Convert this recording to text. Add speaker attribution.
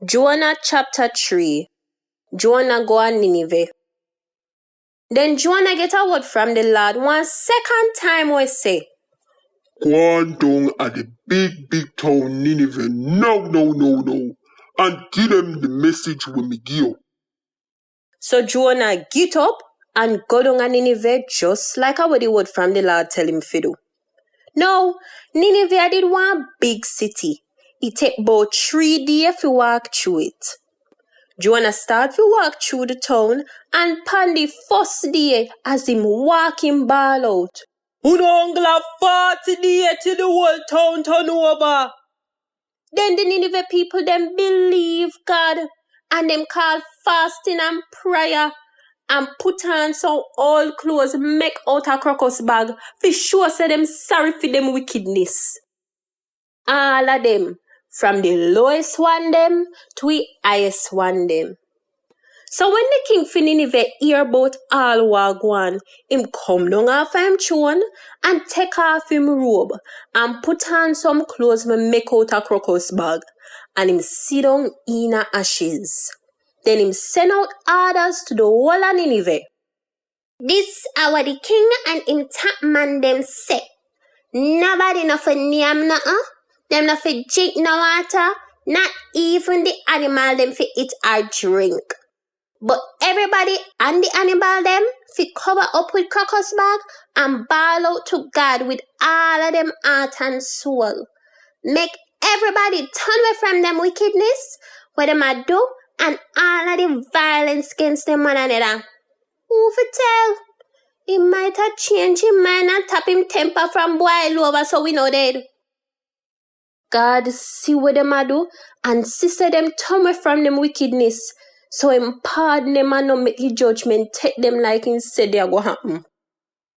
Speaker 1: Jonah chapter 3. Jonah go on Nineveh. Then Jonah get a word from the Lord one second time we say,
Speaker 2: Go on down at the big town Nineveh now, and give them the message when me give you.
Speaker 1: So Jonah get up and go down to Nineveh just like how the word from the Lord tell him to do. Now, Nineveh did one big city. It take about 3 days to walk through it. Jonah start to walk through the town, and on the first day, as him walking ball out, "Who don't have 40 days till the whole town turn over?" Then the Nineveh people them believe God, and them call fasting and prayer, and put on some old clothes make out a crocus bag, for sure say them sorry for them wickedness. All of them, from the lowest one them to the highest one them. So when the king for Nineveh hear about all what go on, him come down off him throne and take off him robe and put on some clothes me make out a crocus bag, and him sit down in a ashes. Then him send out orders to the whole of Nineveh. This our the king and him top man them say. Nobody no for name nothing. Them no for drink no water. Not even the animal them for eat or drink. But everybody and the animal them fi cover up with crocus bag and bawl out to God with all of them heart and soul. Make everybody turn away from them wickedness, what them a do, and all of the violence against them one another. Who for tell? He might have changed his mind and tap him temper from boil over so we know dead. God see what them a do and sister them turn away from them wickedness. So him pardon them and not make the judgment take them like he said they are going to happen.